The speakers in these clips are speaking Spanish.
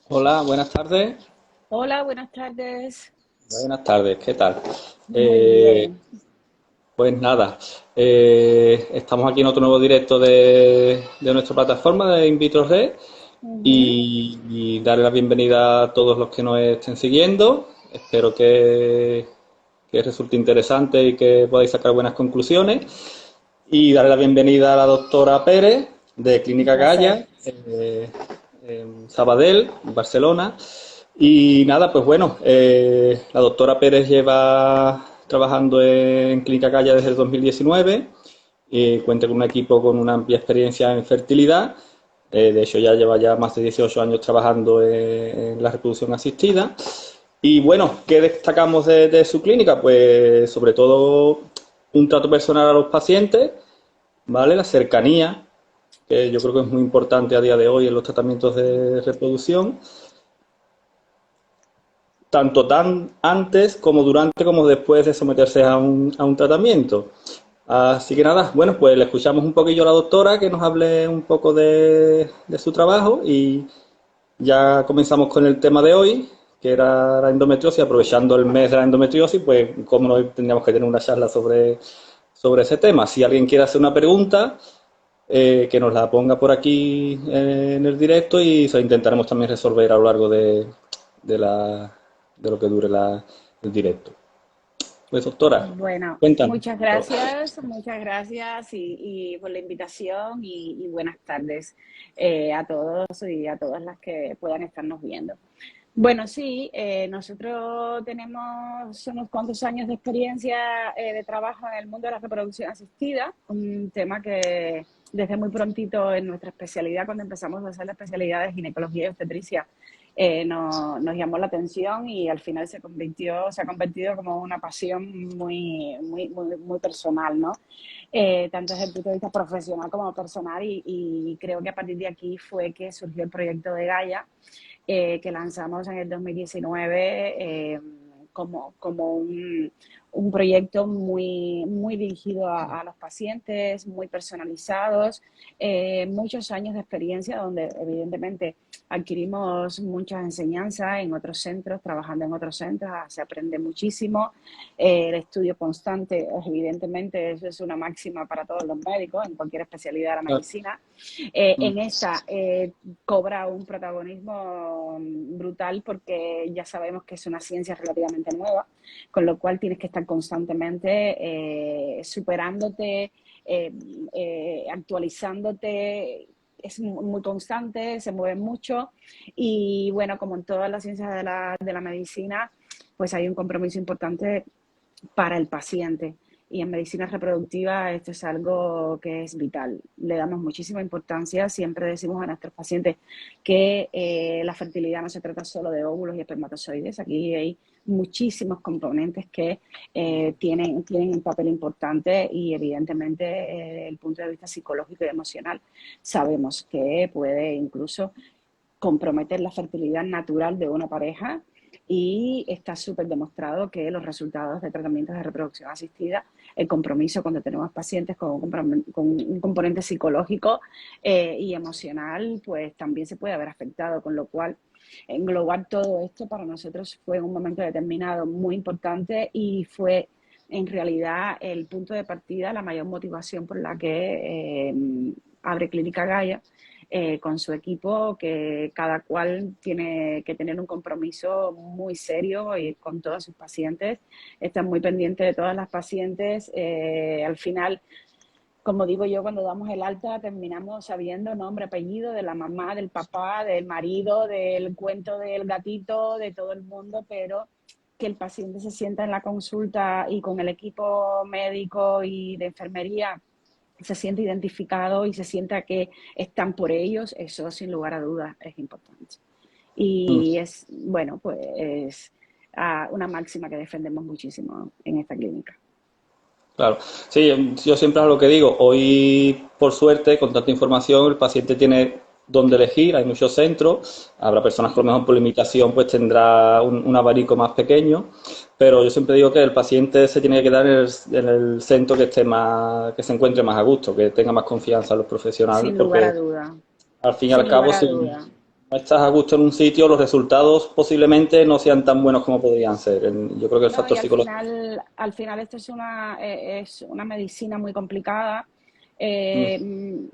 Hola, buenas tardes. Hola, buenas tardes. Buenas tardes, ¿qué tal? Muy Eh, bien. pues nada, estamos aquí en otro nuevo directo de nuestra plataforma de Invitro Red Ujú. y darle la bienvenida a todos los que nos estén siguiendo. Espero que resulte interesante y que podáis sacar buenas conclusiones. Y darle la bienvenida a la doctora Pérez de Un Clínica placer. Gaya, en Sabadell, Barcelona. Y nada, pues bueno, la doctora Pérez lleva trabajando en Clínica Gaya desde el 2019, cuenta con un equipo con una amplia experiencia en fertilidad. De hecho, ya lleva ya más de 18 años trabajando en la reproducción asistida. Y bueno, ¿qué destacamos de su clínica? Pues sobre todo un trato personal a los pacientes, ¿vale? La cercanía, que yo creo que es muy importante a día de hoy en los tratamientos de reproducción, tanto tan antes como durante como después de someterse a un tratamiento. Así que nada, bueno, pues le escuchamos un poquillo a la doctora que nos hable un poco de su trabajo y ya comenzamos con el tema de hoy, que era la endometriosis, aprovechando el mes de la endometriosis, pues como no tendríamos que tener una charla sobre ese tema. Si alguien quiere hacer una pregunta, que nos la ponga por aquí en el directo y se la intentaremos también resolver a lo largo de la, de lo que dure el directo. Pues doctora, Bueno, cuéntanos. muchas gracias y por la invitación y buenas tardes a todos y a todas las que puedan estarnos viendo. Bueno, sí, nosotros tenemos unos cuantos años de experiencia de trabajo en el mundo de la reproducción asistida, un tema que desde muy prontito en nuestra especialidad, cuando empezamos a hacer la especialidad de ginecología y obstetricia, nos llamó la atención y al final se ha convertido como una pasión muy personal, ¿no? Tanto desde el punto de vista profesional como personal y creo que a partir de aquí fue que surgió el proyecto de Gaia, que lanzamos en el 2019 como un proyecto muy dirigido a los pacientes, muy personalizados, muchos años de experiencia donde evidentemente adquirimos muchas enseñanzas en otros centros, trabajando en otros centros, se aprende muchísimo. El estudio constante, evidentemente, eso es una máxima para todos los médicos en cualquier especialidad de la medicina. En esta cobra un protagonismo brutal porque ya sabemos que es una ciencia relativamente nueva, con lo cual tienes que estar constantemente superándote, actualizándote. Es muy constante, se mueve mucho y bueno, como en todas las ciencias de la medicina, pues hay un compromiso importante para el paciente. Y en medicina reproductiva esto es algo que es vital. Le damos muchísima importancia. Siempre decimos a nuestros pacientes que la fertilidad no se trata solo de óvulos y espermatozoides. Aquí hay muchísimos componentes que tienen un papel importante y evidentemente el punto de vista psicológico y emocional sabemos que puede incluso comprometer la fertilidad natural de una pareja y está súper demostrado que los resultados de tratamientos de reproducción asistida, el compromiso cuando tenemos pacientes con un componente psicológico y emocional, pues también se puede haber afectado, con lo cual englobar todo esto para nosotros fue en un momento determinado muy importante y fue en realidad el punto de partida, la mayor motivación por la que abre Clínica Gaia con su equipo, que cada cual tiene que tener un compromiso muy serio y con todos sus pacientes. Están muy pendientes de todas las pacientes. Al final, como digo yo, cuando damos el alta terminamos sabiendo nombre, apellido de la mamá, del papá, del marido, del cuento del gatito, de todo el mundo, pero que el paciente se sienta en la consulta y con el equipo médico y de enfermería se siente identificado y se sienta que están por ellos, eso sin lugar a dudas es importante. Y es, bueno, pues es una máxima que defendemos muchísimo en esta clínica. Claro, sí, yo siempre es lo que digo. Hoy, por suerte, con tanta información, el paciente tiene dónde elegir. Hay muchos centros. Habrá personas que a lo mejor por limitación pues tendrá un abanico más pequeño. Pero yo siempre digo que el paciente se tiene que quedar en el centro que esté más, que se encuentre más a gusto, que tenga más confianza en los profesionales, Sin lugar porque a duda, al fin y al sin cabo lugar a son, duda. no estás a gusto en un sitio, los resultados posiblemente no sean tan buenos como podrían ser. Yo creo que el No, factor y psicológico. al final esto es una medicina muy complicada. Mm,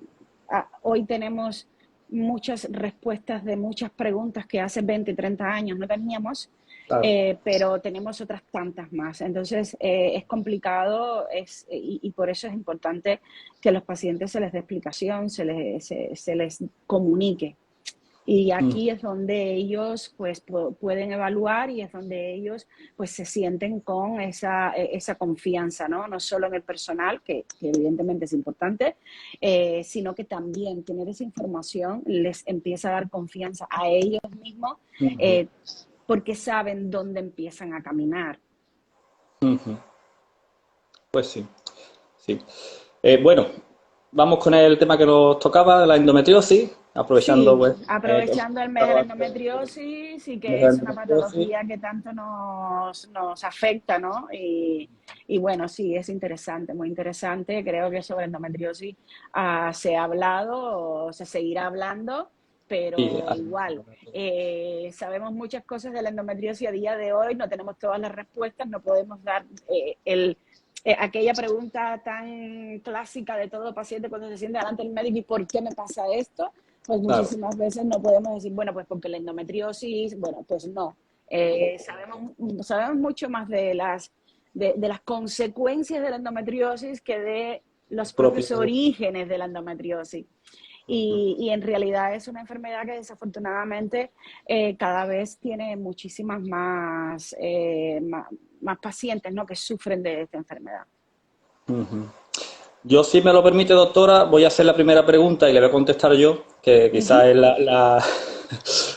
Hoy tenemos muchas respuestas de muchas preguntas que hace 20, 30 años no teníamos, claro. pero tenemos otras tantas más. Entonces, es complicado y por eso es importante que a los pacientes se les dé explicación, se les comunique. Y Mm, aquí es donde ellos pues pueden evaluar y es donde ellos pues se sienten con esa confianza, ¿no? No solo en el personal, que evidentemente es importante, sino que también tener esa información les empieza a dar confianza a ellos mismos, ujú, eh, porque saben dónde empiezan a caminar. ujú. Pues sí, sí. Bueno, vamos con el tema que nos tocaba, la endometriosis, aprovechando Sí, pues, aprovechando el mes de la estaba antes endometriosis y de que la es una endometriosis. patología que tanto nos afecta, ¿no? Y bueno, sí, es interesante, muy interesante. Creo que sobre endometriosis se ha hablado, o se seguirá hablando, Y, pero igual, sabemos muchas cosas de la endometriosis a día de hoy, no tenemos todas las respuestas, no podemos dar aquella pregunta tan clásica de todo paciente cuando se siente delante del médico: ¿y por qué me pasa esto? Pues claro, muchísimas veces no podemos decir, bueno, pues porque la endometriosis, bueno, pues no. Sabemos mucho más de las consecuencias de la endometriosis que de los propios propio. orígenes de la endometriosis. Y en realidad es una enfermedad que desafortunadamente cada vez tiene muchísimas más pacientes, ¿no?, que sufren de esta enfermedad. Ujú. Yo, si me lo permite, doctora, voy a hacer la primera pregunta y le voy a contestar yo, que Uh -huh. quizás es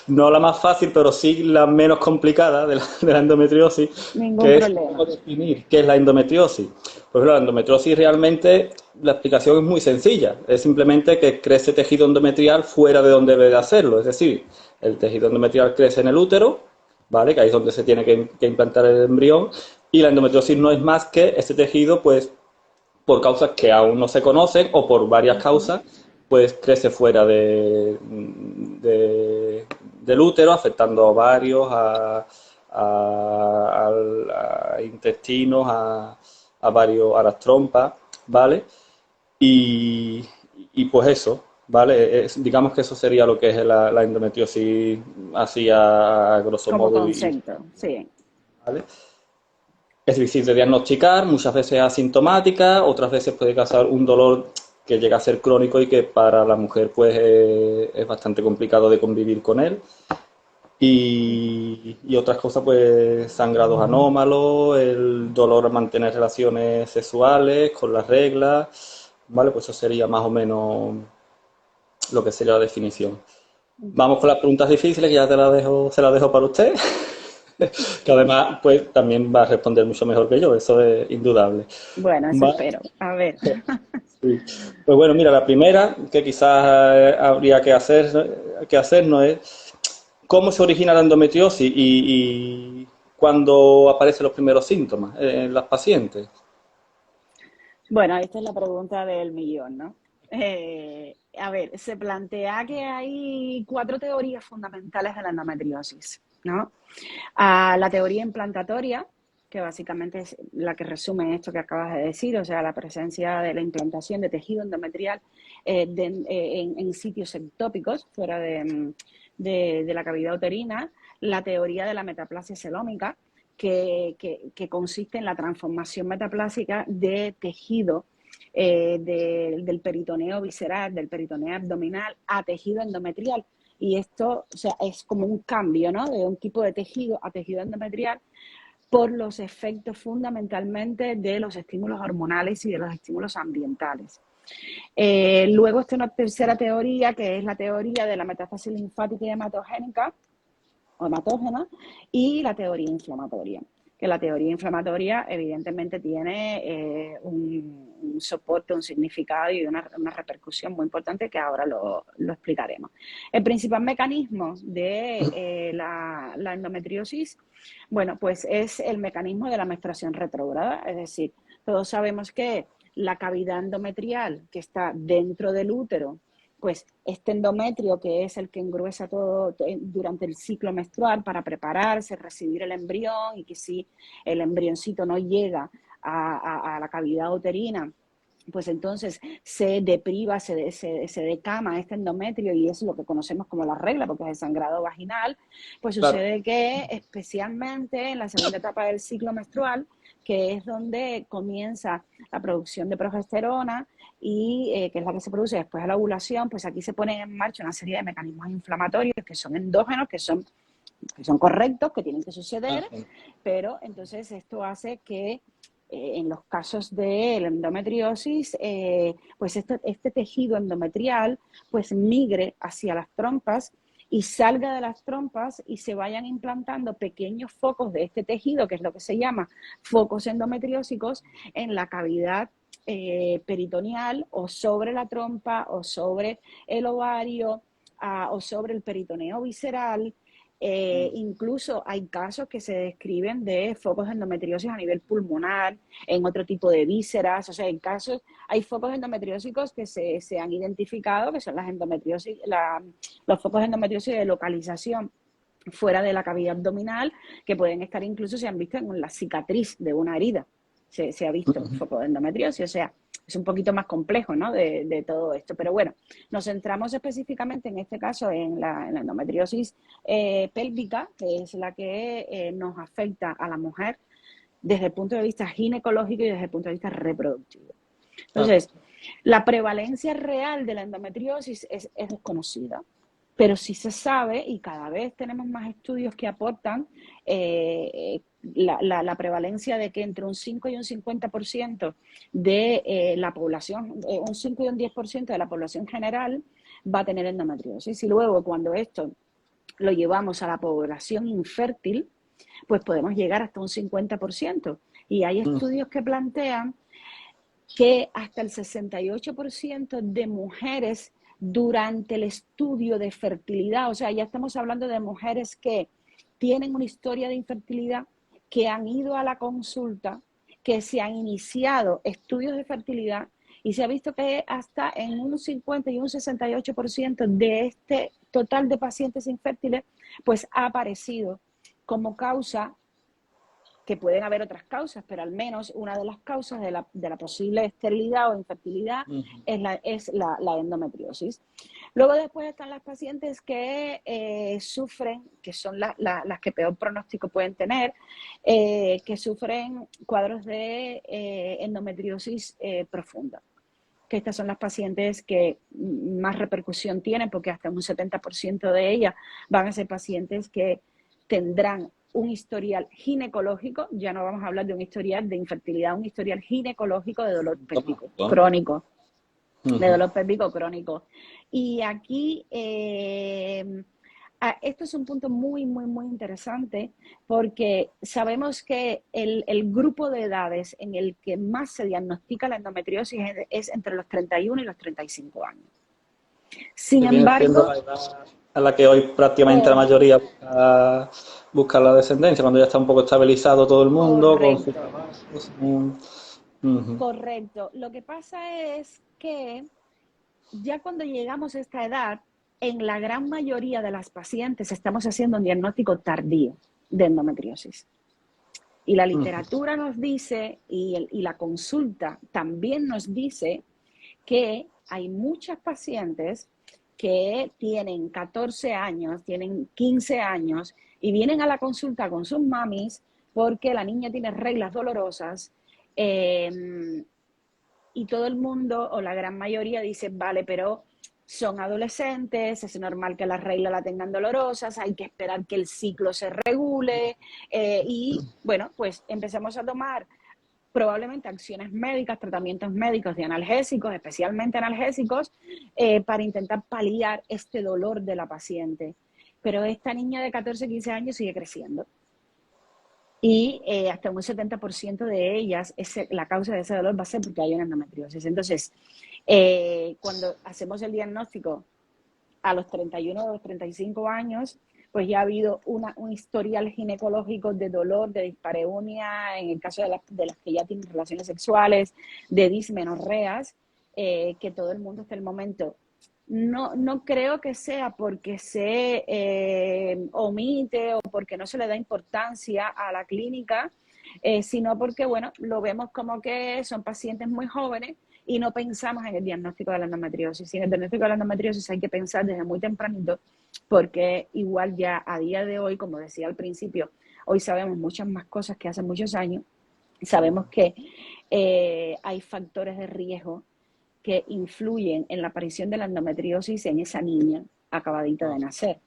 no la más fácil, pero sí la menos complicada de la endometriosis, Ningún que es problema. cómo definir qué es la endometriosis. Pues la endometriosis realmente, la explicación es muy sencilla, es simplemente que crece tejido endometrial fuera de donde debe de hacerlo, es decir, el tejido endometrial crece en el útero, ¿vale? Que ahí es donde se tiene que implantar el embrión, y la endometriosis no es más que ese tejido, pues por causas que aún no se conocen o por varias Uh -huh. causas, pues crece fuera del útero, afectando a ovarios, a intestinos, a las trompas, ¿vale? Y, y pues eso, ¿vale? Digamos que eso sería lo que es la endometriosis así a grosso Como modo, concepto, sí. ¿vale? Es difícil de diagnosticar, muchas veces asintomática, otras veces puede causar un dolor que llega a ser crónico y que para la mujer pues es bastante complicado de convivir con él. Y otras cosas pues sangrados anómalos, el dolor a mantener relaciones sexuales con las reglas, ¿vale? Pues eso sería más o menos lo que sería la definición. Vamos con las preguntas difíciles, que ya se las dejo para usted, que además pues también va a responder mucho mejor que yo, eso es indudable. Bueno, eso Vale. espero. A ver. Sí. Pues bueno, mira, la primera que quizás habría que hacer no es cómo se origina la endometriosis y cuándo aparecen los primeros síntomas en las pacientes. Bueno, esta es la pregunta del millón, ¿no? A ver, se plantea que hay cuatro teorías fundamentales de la endometriosis, ¿no? La teoría implantatoria, que básicamente es la que resume esto que acabas de decir, o sea, la presencia de la implantación de tejido endometrial en sitios ectópicos, fuera de la cavidad uterina. La teoría de la metaplasia celómica, que consiste en la transformación metaplásica de tejido del peritoneo visceral, del peritoneo abdominal, a tejido endometrial. Y esto, o sea, es como un cambio, ¿no?, de un tipo de tejido a tejido endometrial por los efectos fundamentalmente de los estímulos hormonales y de los estímulos ambientales. Luego está una tercera teoría, que es la teoría de la metástasis linfática y hematogénica o hematógena, y la teoría inflamatoria. Que la teoría inflamatoria evidentemente tiene un soporte, un significado y una repercusión muy importante que ahora lo explicaremos. El principal mecanismo de la endometriosis, bueno, pues es el mecanismo de la menstruación retrógrada, es decir, todos sabemos que la cavidad endometrial que está dentro del útero pues este endometrio, que es el que engruesa todo durante el ciclo menstrual para prepararse, recibir el embrión, y que si el embrioncito no llega a la cavidad uterina, pues entonces se depriva, se decama este endometrio, y es lo que conocemos como la regla, porque es el sangrado vaginal. Pues Claro, sucede que especialmente en la segunda etapa del ciclo menstrual, que es donde comienza la producción de progesterona, y que es la que se produce después de la ovulación, pues aquí se ponen en marcha una serie de mecanismos inflamatorios que son endógenos, que son correctos, que tienen que suceder, pero entonces esto hace que en los casos de la endometriosis, pues este tejido endometrial pues migre hacia las trompas y salga de las trompas y se vayan implantando pequeños focos de este tejido, que es lo que se llama focos endometriósicos, en la cavidad peritoneal, o sobre la trompa, o sobre el ovario, o sobre el peritoneo visceral. Incluso hay casos que se describen de focos de endometriosis a nivel pulmonar, en otro tipo de vísceras. O sea, hay focos endometriósicos que se han identificado, que son las endometriosis, los focos de endometriosis de localización fuera de la cavidad abdominal, que pueden estar, incluso se han visto en la cicatriz de una herida. Se ha visto un foco de endometriosis. O sea, es un poquito más complejo, ¿no?, de todo esto. Pero bueno, nos centramos específicamente en este caso en la endometriosis pélvica, que es la que nos afecta a la mujer desde el punto de vista ginecológico y desde el punto de vista reproductivo. claro. Entonces, la prevalencia real de la endometriosis es desconocida, pero sí se sabe, y cada vez tenemos más estudios que aportan la prevalencia de que entre un 5 y un 50% de la población, un 5 y un 10% de la población general va a tener endometriosis. Y luego, cuando esto lo llevamos a la población infértil, pues podemos llegar hasta un 50%. Y hay estudios que plantean que hasta el 68% de mujeres durante el estudio de fertilidad, o sea, ya estamos hablando de mujeres que tienen una historia de infertilidad, que han ido a la consulta, que se han iniciado estudios de fertilidad, y se ha visto que hasta en un 50 y un 68% de este total de pacientes infértiles, pues ha aparecido como causa, que pueden haber otras causas, pero al menos una de las causas de la posible esterilidad o infertilidad es la endometriosis. Luego después están las pacientes que sufren, que son las que peor pronóstico pueden tener, que sufren cuadros de endometriosis profunda, que estas son las pacientes que más repercusión tienen, porque hasta un 70% de ellas van a ser pacientes que tendrán un historial ginecológico. Ya no vamos a hablar de un historial de infertilidad, un historial ginecológico de dolor pélvico crónico. De dolor pélvico crónico. Y aquí esto es un punto muy, muy, muy interesante, porque sabemos que el grupo de edades en el que más se diagnostica la endometriosis es entre los 31 y los 35 años. Sin Que viene siendo embargo, la edad a la que hoy prácticamente la mayoría busca la descendencia, cuando ya está un poco estabilizado todo el mundo, con sus correcto, trabajos. correcto. Lo que pasa es que ya cuando llegamos a esta edad, en la gran mayoría de las pacientes estamos haciendo un diagnóstico tardío de endometriosis. Y la literatura nos dice, y la consulta también nos dice, que hay muchas pacientes que tienen 14 años, tienen 15 años, y vienen a la consulta con sus mamis porque la niña tiene reglas dolorosas, y todo el mundo, o la gran mayoría, dice, vale, pero son adolescentes, es normal que las reglas la tengan dolorosas, hay que esperar que el ciclo se regule, y bueno, pues empezamos a tomar probablemente acciones médicas, tratamientos médicos de analgésicos, especialmente analgésicos, para intentar paliar este dolor de la paciente. Pero esta niña de 14, 15 años sigue creciendo. Y hasta un 70% de ellas, la causa de ese dolor va a ser porque hay una endometriosis. Entonces, cuando hacemos el diagnóstico a los 31 o los 35 años, pues ya ha habido un historial ginecológico de dolor, de dispareunia, en el caso de las que ya tienen relaciones sexuales, de dismenorreas, que todo el mundo hasta el momento no creo que sea porque se omite o porque no se le da importancia a la clínica, sino porque, bueno, lo vemos como que son pacientes muy jóvenes y no pensamos en el diagnóstico de la endometriosis. Y en el diagnóstico de la endometriosis hay que pensar desde muy tempranito, porque igual ya a día de hoy, como decía al principio, hoy sabemos muchas más cosas que hace muchos años. Sabemos que hay factores de riesgo que influyen en la aparición de la endometriosis en esa niña acabadita de nacer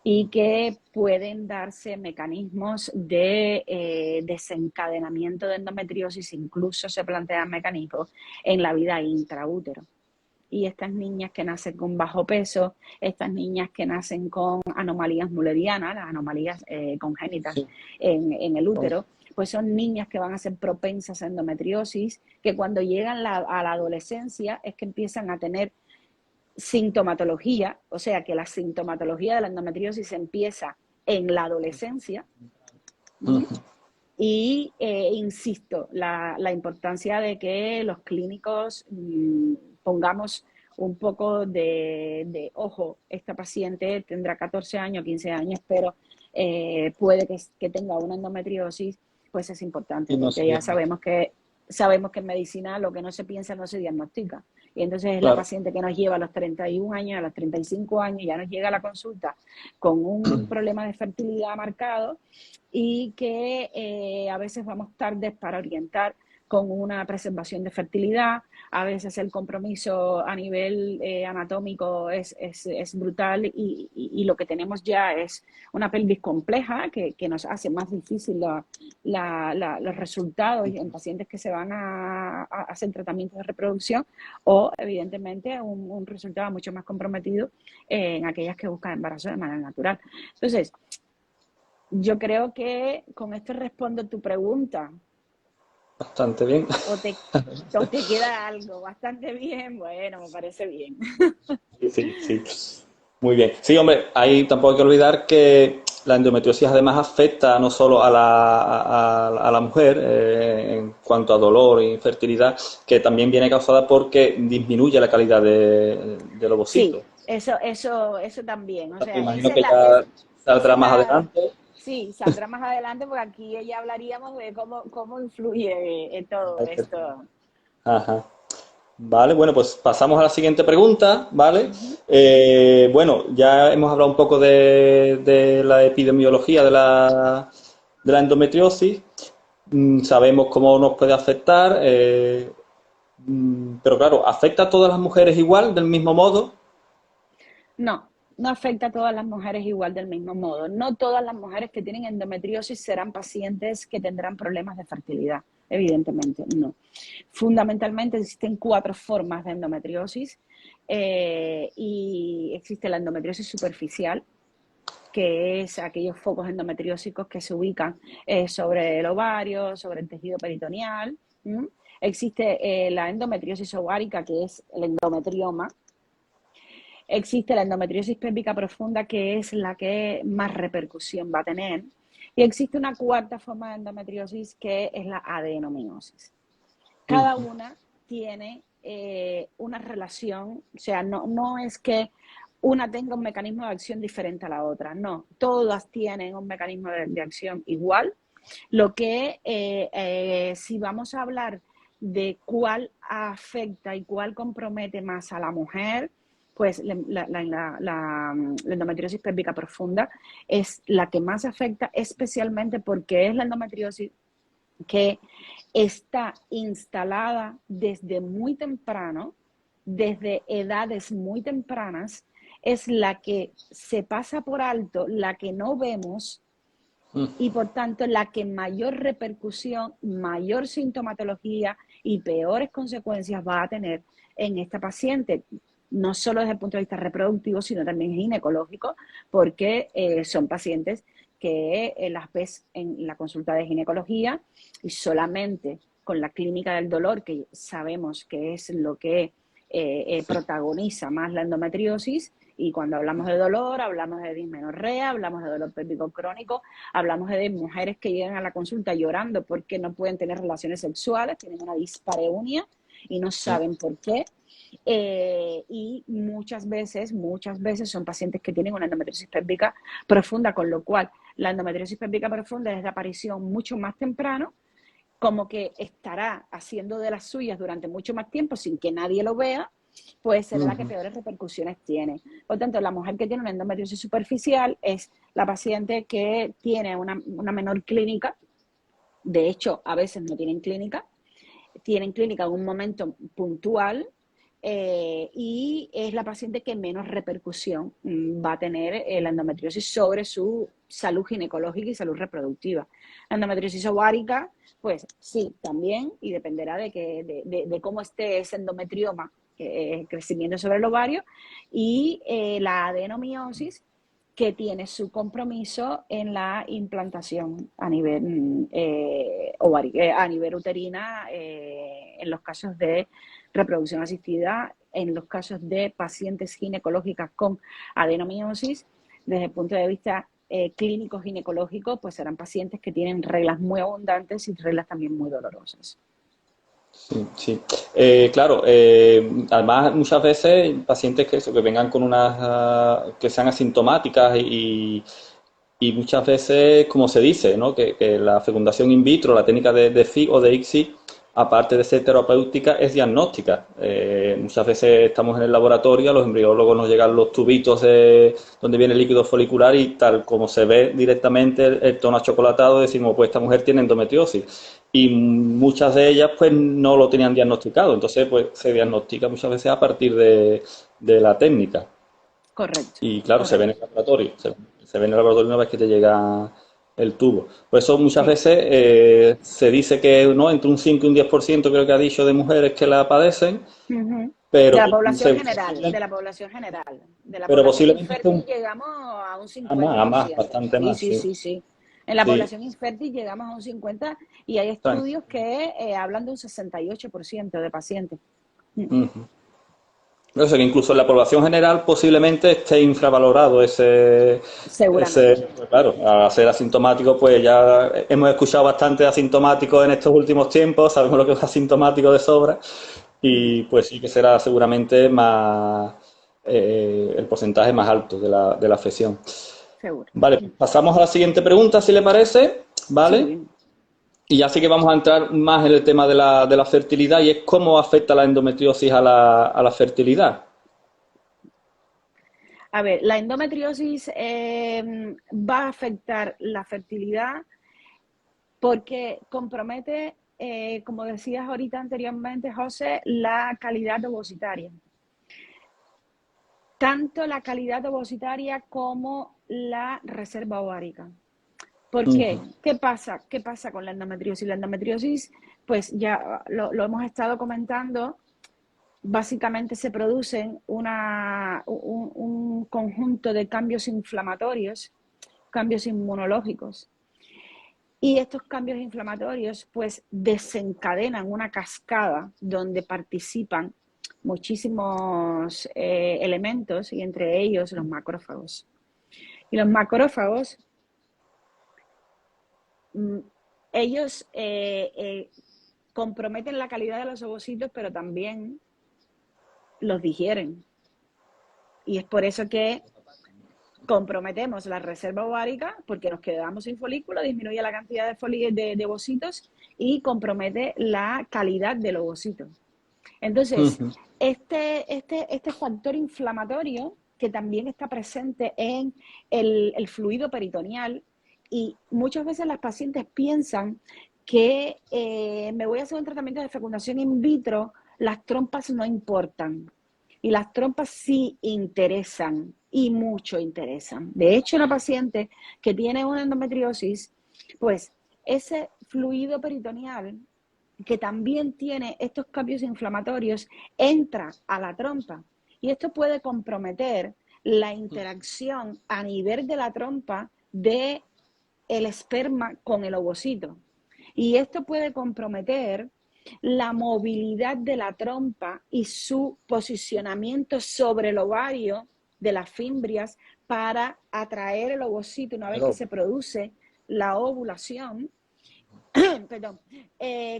y que pueden darse mecanismos de desencadenamiento de endometriosis, incluso se plantean mecanismos en la vida intraútero. Y estas niñas que nacen con bajo peso, estas niñas que nacen con anomalías mullerianas, las anomalías congénitas Sí. en el útero, pues son niñas que van a ser propensas a endometriosis, que cuando llegan a la adolescencia es que empiezan a tener sintomatología, o sea que la sintomatología de la endometriosis empieza en la adolescencia. Y insisto, la importancia de que los clínicos pongamos un poco de ojo, esta paciente tendrá 14 años, 15 años, pero puede que tenga una endometriosis, pues es importante, Y no sé, porque ya sabemos que en medicina lo que no se piensa no se diagnostica. Y entonces es la claro. paciente que nos lleva a los 31 años, a los 35 años, ya nos llega a la consulta con un problema de fertilidad marcado y que a veces vamos tarde para orientar con una preservación de fertilidad. A veces el compromiso a nivel anatómico es brutal y lo que tenemos ya es una pelvis compleja que nos hace más difícil los resultados en pacientes que se van a hacer tratamientos de reproducción o evidentemente un resultado mucho más comprometido en aquellas que buscan embarazo de manera natural. Entonces, yo creo que con esto respondo tu pregunta. Bastante bien. ¿O te, o te queda algo? Bastante bien, bueno, me parece bien. Sí, sí. Muy bien. Sí, hombre, ahí tampoco hay que olvidar que la endometriosis además afecta no solo a la mujer en cuanto a dolor e infertilidad, que también viene causada porque disminuye la calidad del Sí, ovocito. eso también. O Me sea, imagino que ya esa saldrá es más la, adelante. sí, saldrá más adelante porque aquí ya hablaríamos de cómo influye todo esto. Ajá. Vale, bueno, pues pasamos a la siguiente pregunta, ¿vale? Ujú. Bueno, ya hemos hablado un poco de la epidemiología de la endometriosis. Sabemos cómo nos puede afectar, pero claro, ¿afecta a todas las mujeres igual, del mismo modo? No, no afecta a todas las mujeres igual del mismo modo. No todas las mujeres que tienen endometriosis serán pacientes que tendrán problemas de fertilidad, evidentemente, no. Fundamentalmente existen 4 formas de endometriosis y existe la endometriosis superficial, que es aquellos focos endometriósicos que se ubican sobre el ovario, sobre el tejido peritoneal. ¿M? Existe la endometriosis ovárica, que es el endometrioma. Existe la endometriosis pélvica profunda, que es la que más repercusión va a tener. Y existe una cuarta forma de endometriosis, que es la adenomiosis. Cada una tiene una relación, o sea, no es que una tenga un mecanismo de acción diferente a la otra, no, todas tienen un mecanismo de acción igual. Lo que si vamos a hablar de cuál afecta y cuál compromete más a la mujer, pues la endometriosis pélvica profunda es la que más afecta, especialmente porque es la endometriosis que está instalada desde muy temprano, desde edades muy tempranas, es la que se pasa por alto, la que no vemos y por tanto la que mayor repercusión, mayor sintomatología y peores consecuencias va a tener en esta paciente, no solo desde el punto de vista reproductivo, sino también ginecológico, porque son pacientes que las ves en la consulta de ginecología y solamente con la clínica del dolor, que sabemos que es lo que protagoniza más la endometriosis, y cuando hablamos de dolor, hablamos de dismenorrea, hablamos de dolor pélvico crónico, hablamos de mujeres que llegan a la consulta llorando porque no pueden tener relaciones sexuales, tienen una dispareunia y no Sí. saben por qué. Y muchas veces son pacientes que tienen una endometriosis pélvica profunda, con lo cual la endometriosis pélvica profunda es de aparición mucho más temprano, como que estará haciendo de las suyas durante mucho más tiempo sin que nadie lo vea, pues será la que peores repercusiones tiene. Por tanto, la mujer que tiene una endometriosis superficial es la paciente que tiene una menor clínica. De hecho, a veces no tienen clínica en un momento puntual, y es la paciente que menos repercusión va a tener la endometriosis sobre su salud ginecológica y salud reproductiva. La endometriosis ovárica, pues sí, también, y dependerá de cómo esté ese endometrioma, crecimiento sobre el ovario, y la adenomiosis, que tiene su compromiso en la implantación a nivel a nivel uterina, en los casos de reproducción asistida, en los casos de pacientes ginecológicas con adenomiosis. Desde el punto de vista clínico ginecológico, pues serán pacientes que tienen reglas muy abundantes y reglas también muy dolorosas. Sí, sí. Claro, además muchas veces pacientes que vengan con que sean asintomáticas y muchas veces, como se dice, ¿no? Que la fecundación in vitro, la técnica de FI o de ICSI, aparte de ser terapéutica, es diagnóstica. Muchas veces estamos en el laboratorio, a los embriólogos nos llegan los tubitos donde viene el líquido folicular y tal como se ve directamente el tono achocolatado, decimos, pues esta mujer tiene endometriosis. Y muchas de ellas pues no lo tenían diagnosticado, entonces pues se diagnostica muchas veces a partir de la técnica. Correcto, Y claro, se ve en el correcto. laboratorio, se ve en el laboratorio una vez que te llega el tubo. Por eso muchas Sí. veces se dice que no entre un 5 y un 10% creo que ha dicho de mujeres que la padecen, Uh-huh. pero, De la población general, de posiblemente, la población general. De la pero población posiblemente esté infértil llegamos a un a más, 50%. bastante Sí, más, sí, sí. sí, sí. En la Sí, población infértil llegamos a un 50%, y hay tranqui. estudios que hablan de un 68% de pacientes. Ujú. O sea que incluso en la población general posiblemente esté infravalorado Seguramente. pues claro, a ser asintomático, pues ya hemos escuchado bastante de asintomáticos en estos últimos tiempos, sabemos lo que es asintomático de sobra, Ujú. y pues sí que será seguramente más el porcentaje más alto de la afección. Seguro. Vale, pasamos a la siguiente pregunta, si le parece, ¿vale? Sí. Y ya sí que vamos a entrar más en el tema de la fertilidad y es cómo afecta la endometriosis a la fertilidad. A ver, la endometriosis va a afectar la fertilidad porque compromete, como decías ahorita anteriormente, José, la calidad ovocitaria. Tanto la calidad ovocitaria como la reserva ovárica. ¿Por qué? Ujú. ¿Qué pasa? ¿Qué pasa con la endometriosis? La endometriosis, pues ya lo hemos estado comentando, básicamente se producen un conjunto de cambios inflamatorios, cambios inmunológicos. Y estos cambios inflamatorios pues desencadenan una cascada donde participan muchísimos elementos, y entre ellos los macrófagos. Y los macrófagos, mm, ellos comprometen la calidad de los ovocitos, pero también los digieren. Y es por eso que comprometemos la reserva ovárica, porque nos quedamos sin folículo, disminuye la cantidad de ovocitos y compromete la calidad del ovocito. Entonces, Ujú. este factor inflamatorio, que también está presente en el fluido peritoneal, y muchas veces las pacientes piensan que me voy a hacer un tratamiento de fecundación in vitro, las trompas no importan. Y las trompas sí interesan, y mucho interesan. De hecho, una paciente que tiene una endometriosis, pues ese fluido peritoneal, que también tiene estos cambios inflamatorios, entra a la trompa. Y esto puede comprometer la interacción a nivel de la trompa de el esperma con el ovocito. Y esto puede comprometer la movilidad de la trompa y su posicionamiento sobre el ovario de las fimbrias para atraer el ovocito una vez que Pero, se produce la ovulación. Perdón.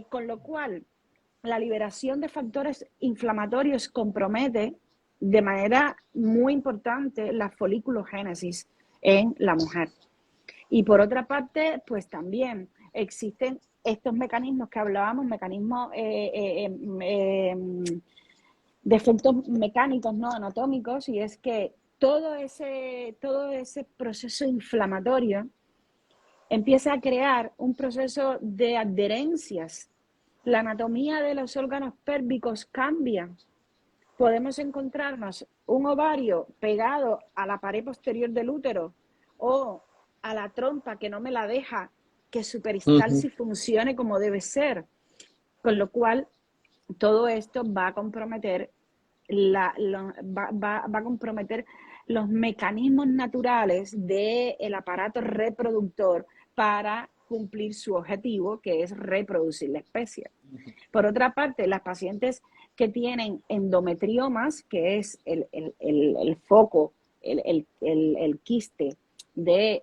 Con lo cual, la liberación de factores inflamatorios compromete de manera muy importante la folículogénesis en la mujer. Y por otra parte, pues también existen estos mecanismos que hablábamos, mecanismos de efectos mecánicos, no anatómicos, y es que todo ese proceso inflamatorio empieza a crear un proceso de adherencias. La anatomía de los órganos pélvicos cambia. Podemos encontrarnos un ovario pegado a la pared posterior del útero o a la trompa que no me la deja que su peristalsis funcione como debe ser. Con lo cual, todo esto va a comprometer va a comprometer los mecanismos naturales del aparato reproductor para cumplir su objetivo, que es reproducir la especie. Por otra parte, las pacientes que tienen endometriomas, que es el foco, el quiste de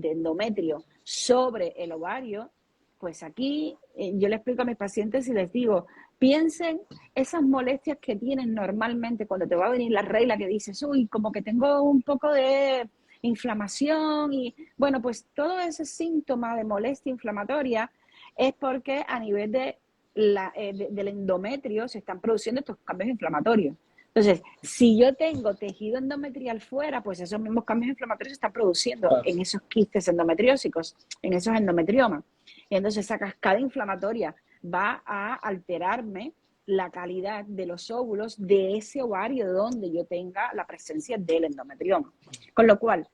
endometrio sobre el ovario, pues aquí yo le explico a mis pacientes y les digo, piensen esas molestias que tienen normalmente cuando te va a venir la regla, que dices, uy, como que tengo un poco de inflamación y bueno, pues todo ese síntoma de molestia inflamatoria es porque a nivel del endometrio se están produciendo estos cambios inflamatorios. Entonces, si yo tengo tejido endometrial fuera, pues esos mismos cambios inflamatorios se están produciendo en esos quistes endometriósicos, en esos endometriomas. Y entonces esa cascada inflamatoria va a alterarme la calidad de los óvulos de ese ovario donde yo tenga la presencia del endometrioma. Con lo cual,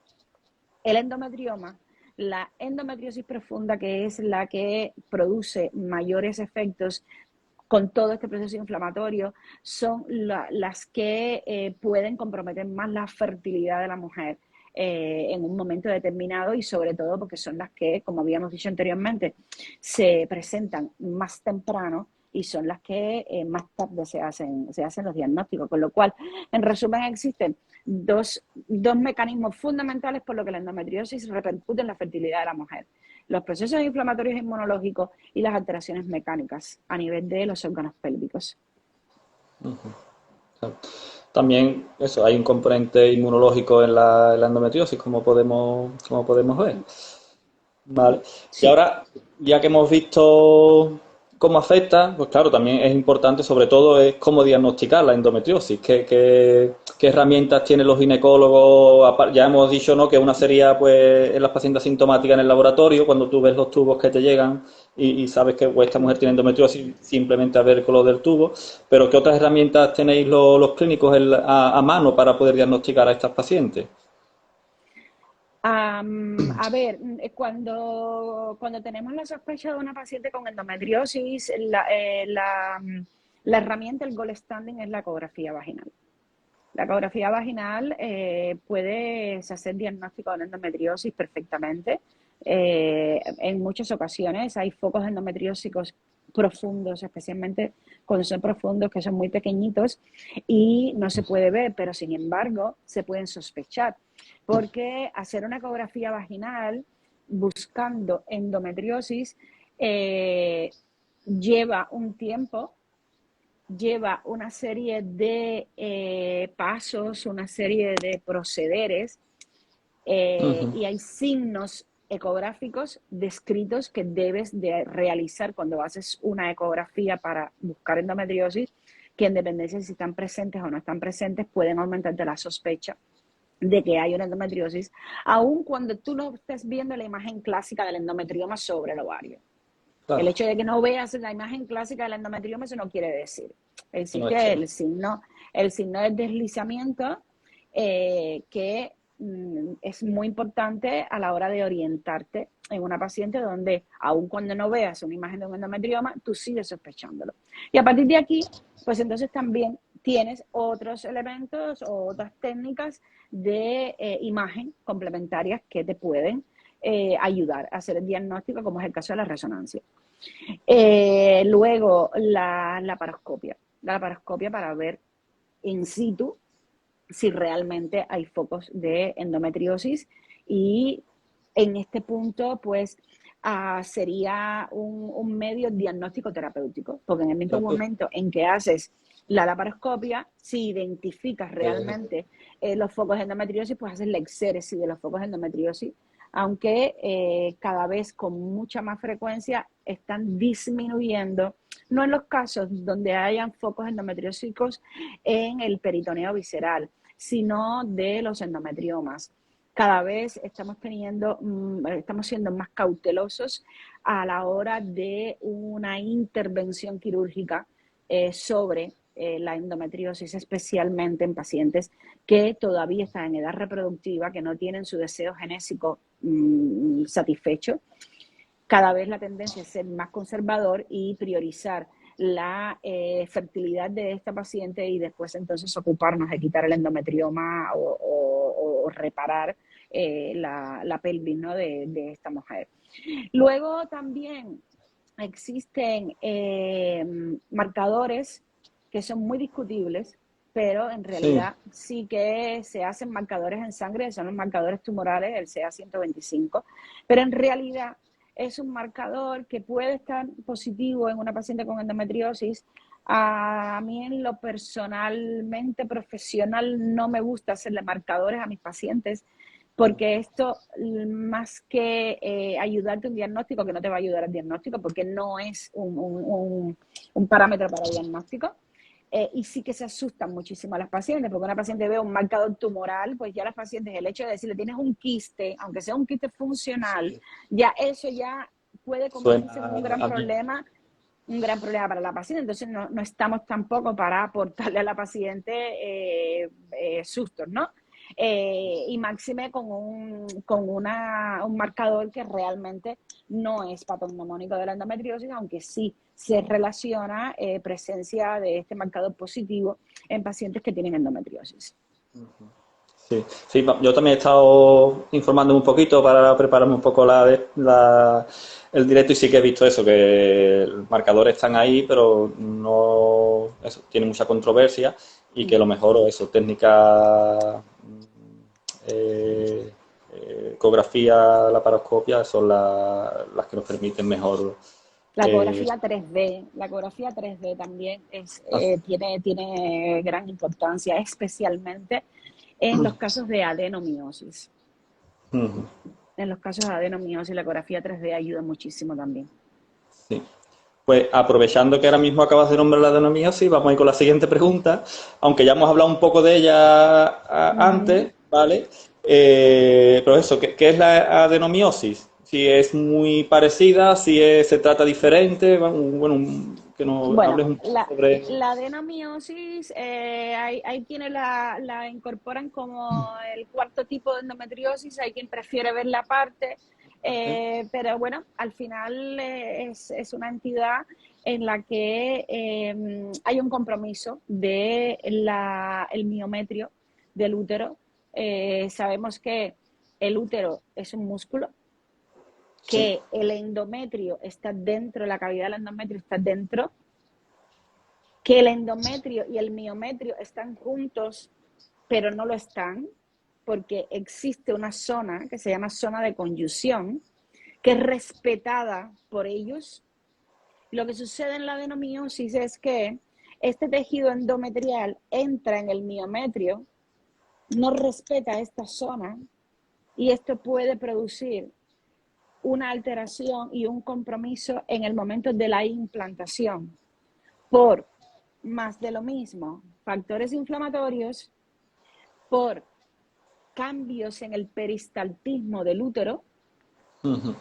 el endometrioma, la endometriosis profunda, que es la que produce mayores efectos con todo este proceso inflamatorio, son las que pueden comprometer más la fertilidad de la mujer en un momento determinado, y sobre todo porque son las que, como habíamos dicho anteriormente, se presentan más temprano y son las que más tarde se hacen los diagnósticos. Con lo cual, en resumen, existen dos mecanismos fundamentales por los que la endometriosis repercute en la fertilidad de la mujer: los procesos inflamatorios inmunológicos y las alteraciones mecánicas a nivel de los órganos pélvicos. También eso, hay un componente inmunológico en la endometriosis, como podemos ver. Vale. Y Sí. ahora, ya que hemos visto cómo afecta, pues claro, también es importante, sobre todo, es cómo diagnosticar la endometriosis. ¿Qué herramientas tienen los ginecólogos? Ya hemos dicho, ¿no?, que una sería, pues, en las pacientes asintomáticas en el laboratorio, cuando tú ves los tubos que te llegan y sabes que, pues, esta mujer tiene endometriosis, simplemente a ver el color del tubo. Pero ¿qué otras herramientas tenéis los clínicos a mano para poder diagnosticar a estas pacientes? A ver, cuando tenemos la sospecha de una paciente con endometriosis, la herramienta, el gold standing, es la ecografía vaginal. La ecografía vaginal puedes hacer diagnóstico de endometriosis perfectamente. En muchas ocasiones hay focos endometriósicos profundos, especialmente cuando son profundos, que son muy pequeñitos y no se puede ver, pero sin embargo se pueden sospechar, porque hacer una ecografía vaginal buscando endometriosis lleva un tiempo, lleva una serie de pasos, una serie de procederes, y hay signos ecográficos descritos que debes de realizar cuando haces una ecografía para buscar endometriosis, que en dependencia de si están presentes o no están presentes pueden aumentarte la sospecha de que hay una endometriosis, aun cuando tú no estés viendo la imagen clásica del endometrioma sobre el ovario. El Claro, hecho de que no veas la imagen clásica del endometrioma, eso no quiere decir. no es que Existe el signo del deslizamiento, que es muy importante a la hora de orientarte en una paciente donde, aun cuando no veas una imagen de un endometrioma, tú sigues sospechándolo. Y a partir de aquí, pues entonces también tienes otros elementos o otras técnicas de imagen complementarias que te pueden ayudar a hacer el diagnóstico, como es el caso de la resonancia. Luego, la laparoscopia. La laparoscopia para ver in situ si realmente hay focos de endometriosis, y en este punto, pues, sería un medio diagnóstico terapéutico, porque en el mismo Exacto. momento en que haces la laparoscopia, si identificas realmente los focos de endometriosis, pues haces la exéresis de los focos de endometriosis, aunque cada vez con mucha más frecuencia están disminuyendo, no en los casos donde hayan focos endometriósicos en el peritoneo visceral, sino de los endometriomas. Cada vez estamos siendo más cautelosos a la hora de una intervención quirúrgica sobre la endometriosis, especialmente en pacientes que todavía están en edad reproductiva, que no tienen su deseo genésico satisfecho. Cada vez la tendencia es ser más conservador y priorizar la fertilidad de esta paciente y después entonces ocuparnos de quitar el endometrioma o reparar la pelvis, ¿no?, de esta mujer. Luego también existen marcadores que son muy discutibles, pero en Sí, realidad sí que se hacen marcadores en sangre, son los marcadores tumorales, el CA-125, pero en realidad es un marcador que puede estar positivo en una paciente con endometriosis. A mí en lo personalmente profesional no me gusta hacerle marcadores a mis pacientes porque esto, más que ayudarte a un diagnóstico, que no te va a ayudar al diagnóstico, porque no es un parámetro para el diagnóstico, y sí que se asustan muchísimo a las pacientes, porque una paciente ve un marcador tumoral, pues ya las pacientes, el hecho de decirle tienes un quiste, aunque sea un quiste funcional, sí. ya eso ya puede Suena convertirse en a mí. un gran problema para la paciente. Entonces no estamos tampoco para aportarle a la paciente sustos, ¿no? Y máxime con un marcador que realmente no es patognomónico de la endometriosis, aunque sí se relaciona presencia de este marcador positivo en pacientes que tienen endometriosis. Sí, sí, yo también he estado informándome un poquito para prepararme un poco el directo y sí que he visto eso, que los marcadores están ahí, pero no, eso, tiene mucha controversia y que lo mejor, o eso, técnica, eh, ecografía, laparoscopia, son las que nos permiten mejor. eh, La ecografía 3D también hacer- tiene gran importancia, especialmente en los casos de adenomiosis. Ujú. En los casos de adenomiosis, la ecografía 3D ayuda muchísimo también. Sí. Pues aprovechando que ahora mismo acabas de nombrar la denomiosis, vamos a ir con la siguiente pregunta, aunque ya hemos hablado un poco de ella Ujú. antes, ¿vale? Pero eso, ¿qué es la adenomiosis? Si es muy parecida, si se trata diferente, bueno, que nos Bueno, hables un poco sobre... la adenomiosis, hay quienes la incorporan como el cuarto tipo de endometriosis, hay quien prefiere verla aparte, pero bueno, al final es una entidad en la que hay un compromiso de el miometrio del útero. Sabemos que el útero es un músculo, Sí, que el endometrio está dentro, la cavidad del endometrio está dentro, que el endometrio y el miometrio están juntos, pero no lo están, porque existe una zona que se llama zona de conyusión, que es respetada por ellos. Lo que sucede en la adenomiosis es que este tejido endometrial entra en el miometrio, no respeta esta zona, y esto puede producir una alteración y un compromiso en el momento de la implantación por más de lo mismo, factores inflamatorios, por cambios en el peristaltismo del útero, ujú,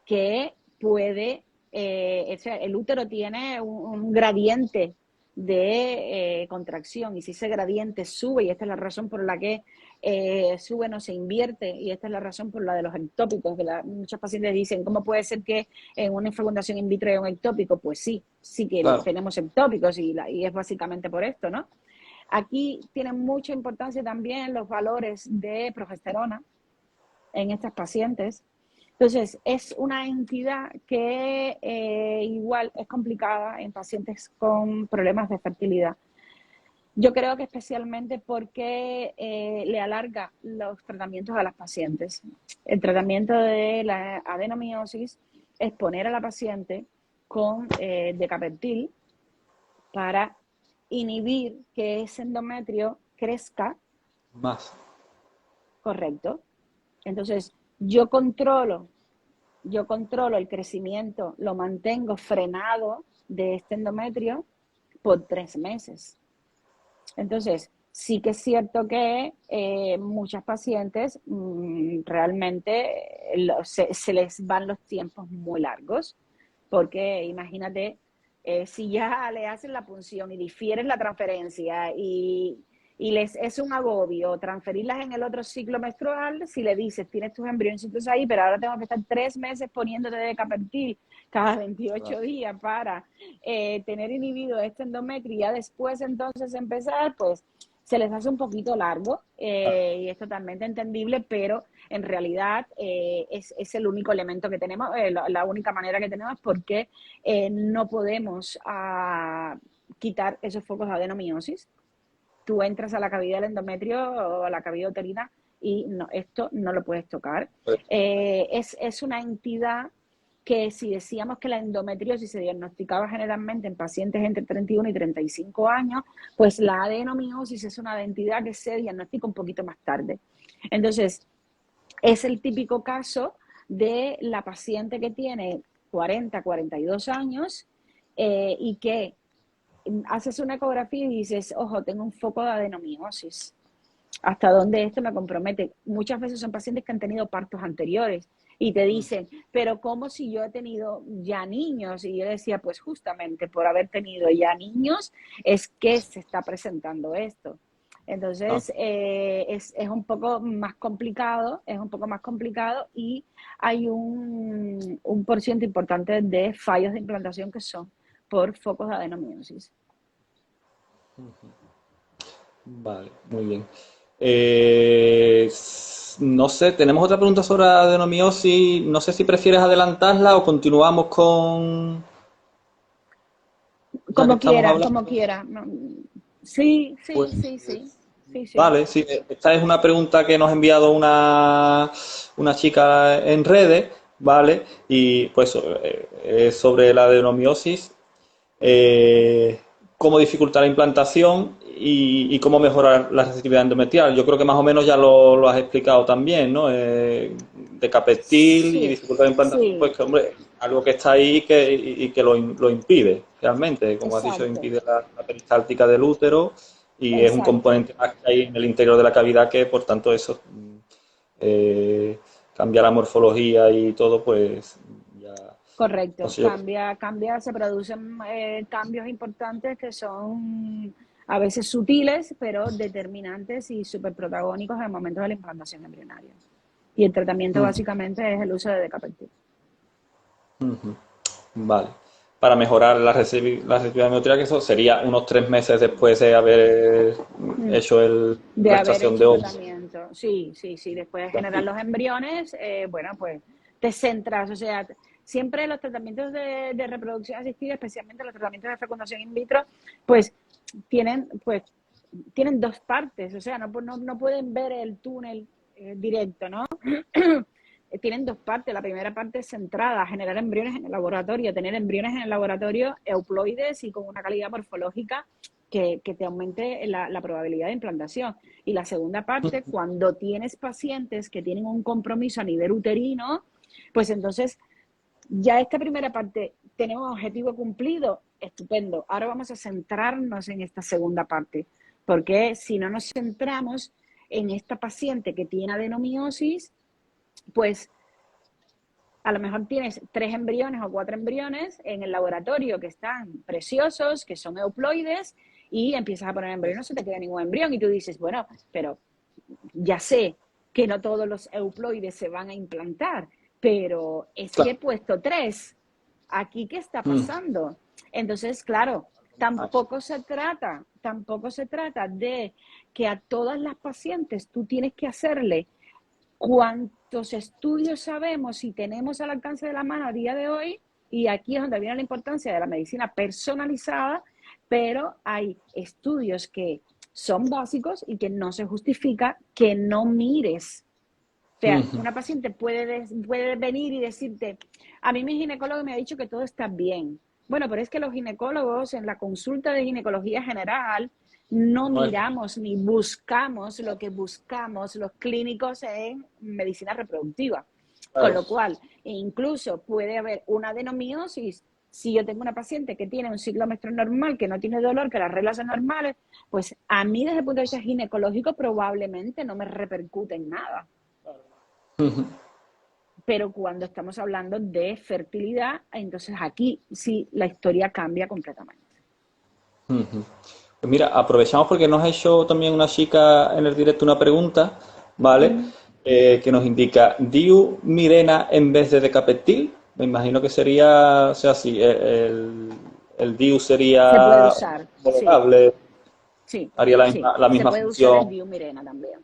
que puede, el útero tiene un gradiente de contracción, y si ese gradiente sube, y esta es la razón por la que sube, no se invierte, y esta es la razón por la de los ectópicos, que muchos pacientes dicen, ¿cómo puede ser que en una fecundación in vitro haya un ectópico? Pues sí, sí que claro. tenemos ectópicos, y es básicamente por esto, ¿no? Aquí tienen mucha importancia también los valores de progesterona en estas pacientes. Entonces, es una entidad que igual es complicada en pacientes con problemas de fertilidad. Yo creo que especialmente porque le alarga los tratamientos a las pacientes. El tratamiento de la adenomiosis es poner a la paciente con decapertil para inhibir que ese endometrio crezca. Más. Correcto. Entonces, yo controlo el crecimiento, lo mantengo frenado de este endometrio por 3 meses. Entonces, sí que es cierto que muchas pacientes realmente se les van los tiempos muy largos, porque imagínate, si ya le hacen la punción y difieren la transferencia y les es un agobio transferirlas en el otro ciclo menstrual, si le dices, tienes tus embrioncitos ahí, pero ahora tengo que estar 3 meses poniéndote decapertil cada 28 días para tener inhibido este endometrio y ya después entonces empezar, pues se les hace un poquito largo y es totalmente entendible, pero en realidad es el único elemento que tenemos, la única manera que tenemos, porque no podemos quitar esos focos de adenomiosis. Tú entras a la cavidad del endometrio o a la cavidad uterina y no, esto no lo puedes tocar. Es una entidad que si decíamos que la endometriosis se diagnosticaba generalmente en pacientes entre 31 y 35 años, pues la adenomiosis es una entidad que se diagnostica un poquito más tarde. Entonces, es el típico caso de la paciente que tiene 40, 42 años y que haces una ecografía y dices, ojo, tengo un foco de adenomiosis. ¿Hasta dónde esto me compromete? Muchas veces son pacientes que han tenido partos anteriores y te dicen, pero ¿cómo si yo he tenido ya niños? Y yo decía, pues justamente por haber tenido ya niños es que se está presentando esto. Ah, Entonces, es un poco más complicado, y hay un por ciento importante de fallos de implantación que son por focos de adenomiosis. vale, muy bien. No sé, tenemos otra pregunta sobre la adenomiosis. No sé si prefieres adelantarla o continuamos con la que Como estamos quiera, hablando. como quiera. No, sí, Pues sí, sí, sí, sí, sí. vale, sí, esta es una pregunta que nos ha enviado una chica en redes, ¿vale? Y pues es sobre la adenomiosis, eh, cómo dificultar la implantación y cómo mejorar la receptividad endometrial. Yo creo que más o menos ya lo has explicado también, ¿no? Decapetil y Sí, dificultad de implantación, pues sí, que, hombre, algo que está ahí y que lo impide, realmente. Como has dicho, exacto, impide la peristáltica del útero y es un exacto. componente más que hay en el interior de la cavidad que, por tanto, eso cambia la morfología y todo, pues ya. Correcto. Entonces yo Cambia, se producen cambios importantes que son a veces sutiles, pero determinantes y súper protagónicos en el momento de la implantación embrionaria. Y el tratamiento mm, básicamente es el uso de decapertil. ujú. Vale. Para mejorar la receptividad endometrial, que eso sería unos 3 meses después de haber Mm. hecho De la haber extracción de hecho óvulos. tratamiento. Sí, sí, sí. Después de generar los embriones, bueno, pues te centras, o sea, siempre los tratamientos de reproducción asistida, especialmente los tratamientos de fecundación in vitro, pues tienen dos partes, o sea, no pueden ver el túnel directo, ¿no? Tienen dos partes. La primera parte es centrada a generar embriones en el laboratorio, tener embriones en el laboratorio euploides y con una calidad morfológica que te aumente la probabilidad de implantación. Y la segunda parte, cuando tienes pacientes que tienen un compromiso a nivel uterino, pues entonces ya esta primera parte tenemos objetivo cumplido, estupendo. Ahora vamos a centrarnos en esta segunda parte, porque si no nos centramos en esta paciente que tiene adenomiosis, pues a lo mejor tienes 3 embriones o 4 embriones en el laboratorio que están preciosos, que son euploides, y empiezas a poner embriones, no se te queda ningún embrión, y tú dices, bueno, pero ya sé que no todos los euploides se van a implantar, pero es que he Claro. puesto 3. ¿Aquí qué está Mm. pasando? Entonces, claro, tampoco se trata de que a todas las pacientes tú tienes que hacerle cuántos estudios sabemos y tenemos al alcance de la mano a día de hoy, y aquí es donde viene la importancia de la medicina personalizada, pero hay estudios que son básicos y que no se justifica que no mires. O sea, una paciente puede venir y decirte, a mí mi ginecólogo me ha dicho que todo está bien. Bueno, pero es que los ginecólogos en la consulta de ginecología general no No es. miramos ni buscamos lo que buscamos los clínicos en medicina reproductiva. Con Claro. lo cual, incluso puede haber una adenomiosis. Si yo tengo una paciente que tiene un ciclo menstrual normal, que no tiene dolor, que las reglas son normales, pues a mí desde el punto de vista ginecológico probablemente no me repercute en nada. Pero cuando estamos hablando de fertilidad, entonces aquí sí la historia cambia completamente. Pues mira, aprovechamos porque nos ha hecho también una chica en el directo una pregunta, ¿vale? Mm. Que nos indica, ¿Diu Mirena en vez de Decapeptil? Me imagino que sería, o sea, sí, el Diu Se puede sería usar, sí, homologable, sí, haría sí. la Se misma puede usar el función. Diumirena también.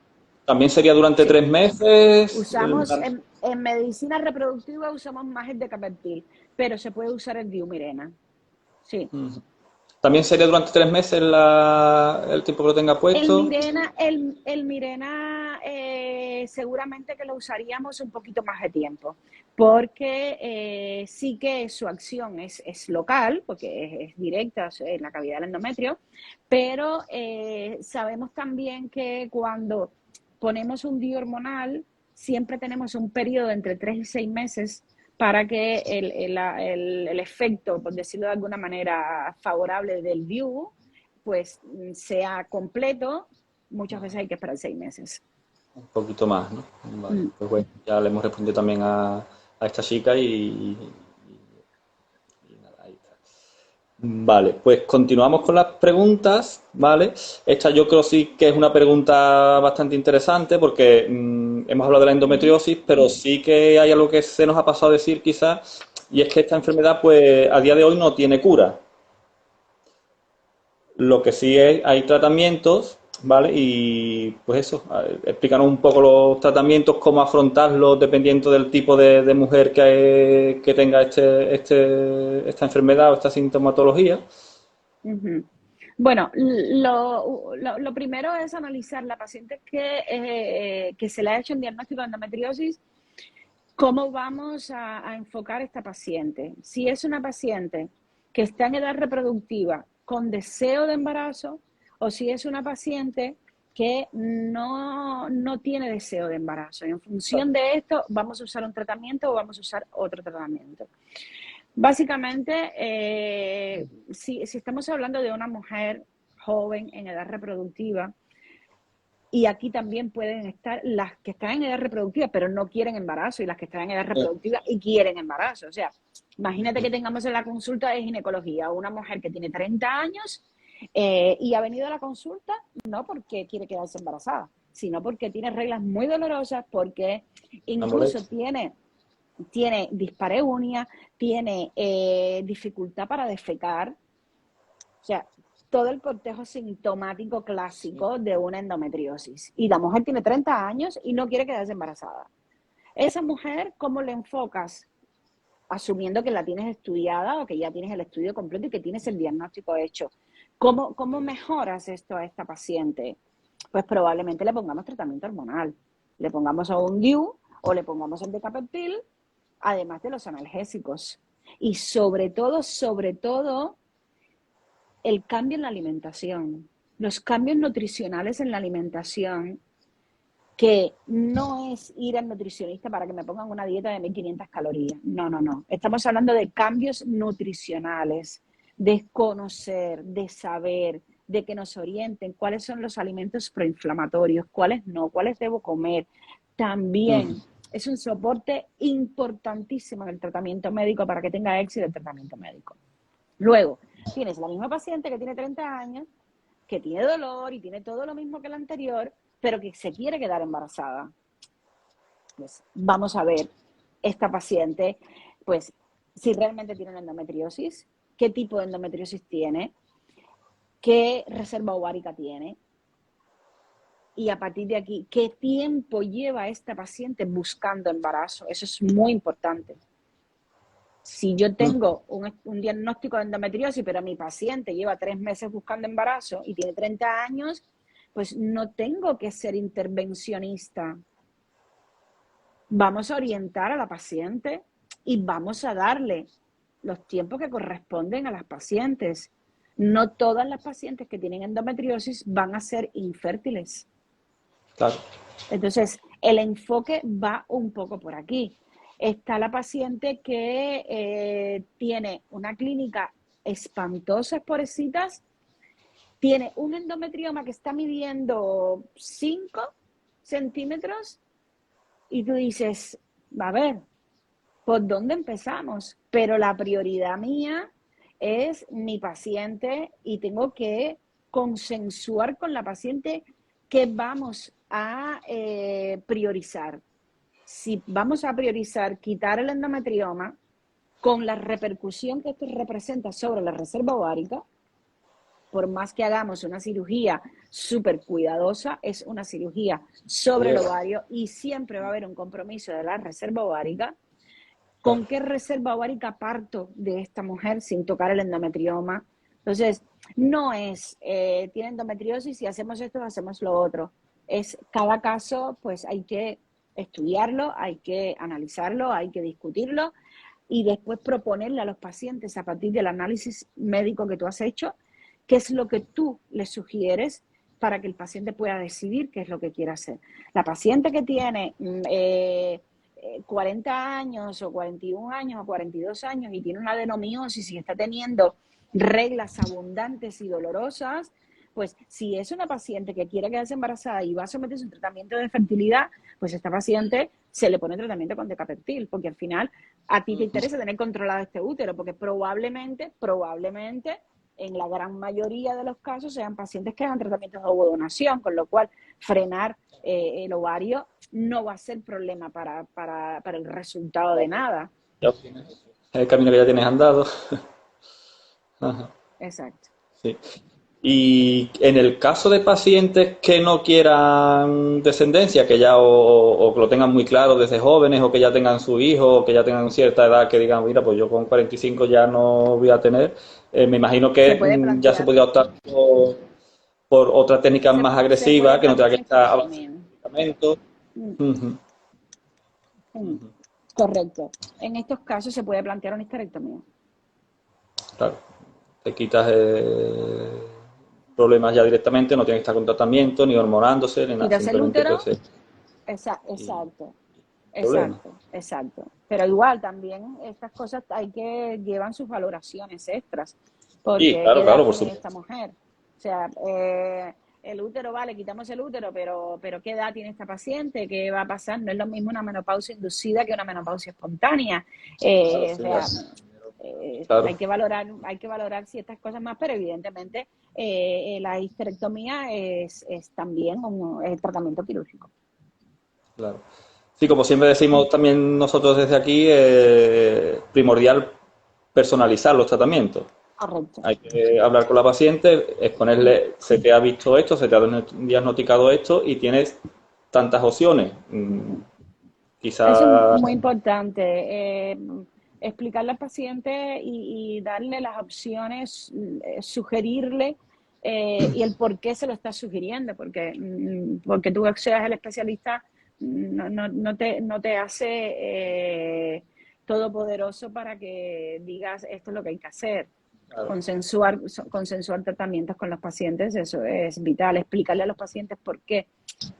También sería durante Sí. 3 meses. Usamos, en medicina reproductiva usamos más el decapertil, pero se puede usar el Diumirena. Sí. También sería durante 3 meses el tiempo que lo tenga puesto. El Mirena seguramente que lo usaríamos un poquito más de tiempo, porque sí que su acción es local, porque es directa en la cavidad del endometrio, pero sabemos también que cuando ponemos un DIU hormonal, siempre tenemos un periodo entre 3 y 6 meses para que el efecto, por decirlo de alguna manera, favorable del DIU pues sea completo, muchas veces hay que esperar 6 meses. Un poquito más, ¿no? Vale, Mm. pues bueno, ya le hemos respondido también a esta chica y nada, ahí está. Vale, pues continuamos con las preguntas, ¿vale? Esta yo creo sí que es una pregunta bastante interesante porque hemos hablado de la endometriosis, pero sí que hay algo que se nos ha pasado a decir quizás, y es que esta enfermedad pues a día de hoy no tiene cura. Lo que sí es, hay tratamientos, ¿vale? Y pues eso, explícanos un poco los tratamientos, cómo afrontarlos dependiendo del tipo de mujer que tenga esta enfermedad o esta sintomatología. Ujú. Bueno, lo primero es analizar la paciente que se le ha hecho un diagnóstico de endometriosis, cómo vamos a enfocar esta paciente. Si es una paciente que está en edad reproductiva con deseo de embarazo o si es una paciente que no tiene deseo de embarazo. Y en función de esto, vamos a usar un tratamiento o vamos a usar otro tratamiento. Básicamente, si estamos hablando de una mujer joven en edad reproductiva, y aquí también pueden estar las que están en edad reproductiva pero no quieren embarazo y las que están en edad reproductiva y quieren embarazo. O sea, imagínate que tengamos en la consulta de ginecología una mujer que tiene 30 años y ha venido a la consulta no porque quiere quedarse embarazada, sino porque tiene reglas muy dolorosas, porque Una incluso molestia. tiene dispareunia, tiene dificultad para defecar, o sea, todo el cortejo sintomático clásico de una endometriosis. Y la mujer tiene 30 años y no quiere quedarse embarazada. Esa mujer, ¿cómo le enfocas? Asumiendo que la tienes estudiada o que ya tienes el estudio completo y que tienes el diagnóstico hecho. ¿Cómo mejoras esto a esta paciente? Pues probablemente le pongamos tratamiento hormonal. Le pongamos a un DIU o le pongamos el Decapeptil, además de los analgésicos. Y sobre todo, el cambio en la alimentación, los cambios nutricionales en la alimentación, que no es ir al nutricionista para que me pongan una dieta de 1500 calorías. No, no, no. Estamos hablando de cambios nutricionales, de conocer, de saber, de que nos orienten cuáles son los alimentos proinflamatorios, cuáles no, cuáles debo comer. También es un soporte importantísimo en el tratamiento médico para que tenga éxito el tratamiento médico. Luego, tienes la misma paciente que tiene 30 años, que tiene dolor y tiene todo lo mismo que la anterior, pero que se quiere quedar embarazada. Pues vamos a ver esta paciente, pues si realmente tiene una endometriosis, qué tipo de endometriosis tiene, qué reserva ovárica tiene, y a partir de aquí, qué tiempo lleva esta paciente buscando embarazo. Eso es muy importante. Si yo tengo un diagnóstico de endometriosis, pero mi paciente lleva 3 meses buscando embarazo y tiene 30 años, pues no tengo que ser intervencionista. Vamos a orientar a la paciente y vamos a darle los tiempos que corresponden a las pacientes. No todas las pacientes que tienen endometriosis van a ser infértiles. Claro. Entonces, el enfoque va un poco por aquí. Está la paciente que tiene una clínica espantosa, pobrecitas, tiene un endometrioma que está midiendo 5 centímetros y tú dices, a ver, ¿por dónde empezamos? Pero la prioridad mía es mi paciente y tengo que consensuar con la paciente qué vamos a priorizar. Si vamos a priorizar quitar el endometrioma con la repercusión que esto representa sobre la reserva ovárica, por más que hagamos una cirugía súper cuidadosa, es una cirugía sobre el ovario y siempre va a haber un compromiso de la reserva ovárica. ¿Con qué reserva ovárica parto de esta mujer sin tocar el endometrioma? Entonces, no es, tiene endometriosis y hacemos esto, hacemos lo otro. Es cada caso, pues hay que estudiarlo, hay que analizarlo, hay que discutirlo y después proponerle a los pacientes a partir del análisis médico que tú has hecho, qué es lo que tú le sugieres para que el paciente pueda decidir qué es lo que quiere hacer. La paciente que tiene 40 años o 41 años o 42 años y tiene una adenomiosis y está teniendo reglas abundantes y dolorosas, pues si es una paciente que quiere quedarse embarazada y va a someterse a un tratamiento de fertilidad, pues a esta paciente se le pone tratamiento con Decapeptyl, porque al final a ti te interesa tener controlado este útero, porque probablemente, en la gran mayoría de los casos sean pacientes que hagan tratamientos de ovodonación, con lo cual frenar el ovario no va a ser problema para el resultado de nada. El camino que ya tienes andado. Ajá. Exacto. Sí. Y en el caso de pacientes que no quieran descendencia, que ya o que lo tengan muy claro desde jóvenes, o que ya tengan su hijo, o que ya tengan cierta edad, que digan, mira, pues yo con 45 ya no voy a tener, me imagino Se que puede ya se plantear. podría optar por otras técnicas más Se puede agresivas, que no tenga plantear que una estar a histerectomía. medicamentos. Mm, Ujú. mm, correcto. En estos casos se puede plantear una histerectomía. Claro, te quitas problemas ya directamente, no tienes que estar con tratamiento, ni hormonándose, ni nada, Quitas el simplemente útero. pues y Exacto. problema. Exacto. Pero igual también estas cosas llevan sus valoraciones extras, Sí, porque ¿qué claro, edad claro, por tiene supuesto. esta mujer? O sea, el útero, vale, quitamos el útero, pero ¿qué edad tiene esta paciente? ¿Qué va a pasar? No es lo mismo una menopausia inducida que una menopausia espontánea. Claro, O sí, sea, claro, hay que valorar ciertas cosas más, pero evidentemente la histerectomía es también un tratamiento quirúrgico. claro. Sí, como siempre decimos también nosotros desde aquí, primordial personalizar los tratamientos. Correcto. Hay que hablar con la paciente, exponerle, se te ha visto esto, se te ha diagnosticado esto y tienes tantas opciones. Eso es Quizá, muy importante, explicarle al paciente y darle las opciones, sugerirle y el por qué se lo está sugiriendo, porque tú seas el especialista no te hace todopoderoso para que digas esto es lo que hay que hacer. claro, Consensuar tratamientos con los pacientes, eso es vital. Explicarle a los pacientes por qué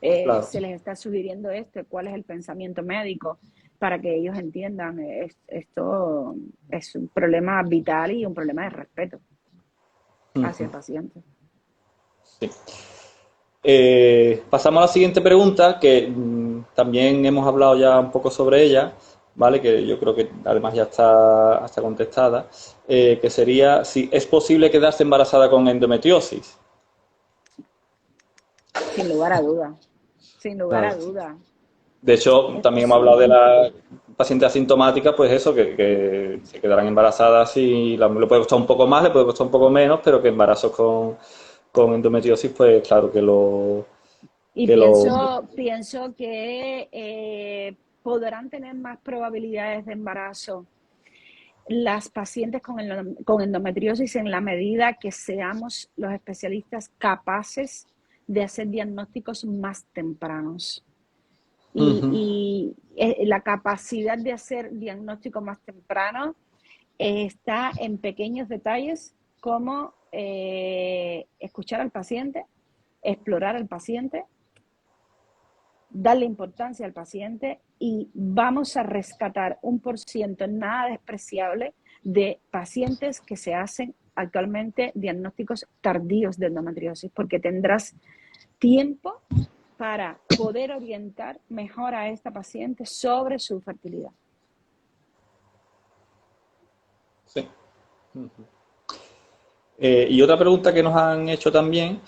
claro. se les está sugiriendo esto, cuál es el pensamiento médico, para que ellos entiendan esto es un problema vital y un problema de respeto hacia el paciente. Sí. Pasamos a la siguiente pregunta, que también hemos hablado ya un poco sobre ella, ¿vale? Que yo creo que además ya está contestada, que sería si es posible quedarse embarazada con endometriosis. Sin lugar a duda, sin lugar Claro. a duda, De hecho, es también hemos hablado de posible. las pacientes asintomáticas, pues eso, que se quedarán embarazadas y le puede costar un poco más, le puede costar un poco menos, pero que embarazos con endometriosis, pues claro Y que lo pienso que podrán tener más probabilidades de embarazo las pacientes con endometriosis en la medida que seamos los especialistas capaces de hacer diagnósticos más tempranos. Y la capacidad de hacer diagnóstico más temprano está en pequeños detalles como escuchar al paciente, explorar al paciente, darle importancia al paciente y vamos a rescatar un % nada despreciable de pacientes que se hacen actualmente diagnósticos tardíos de endometriosis, porque tendrás tiempo para poder orientar mejor a esta paciente sobre su fertilidad. Sí. Y otra pregunta que nos han hecho también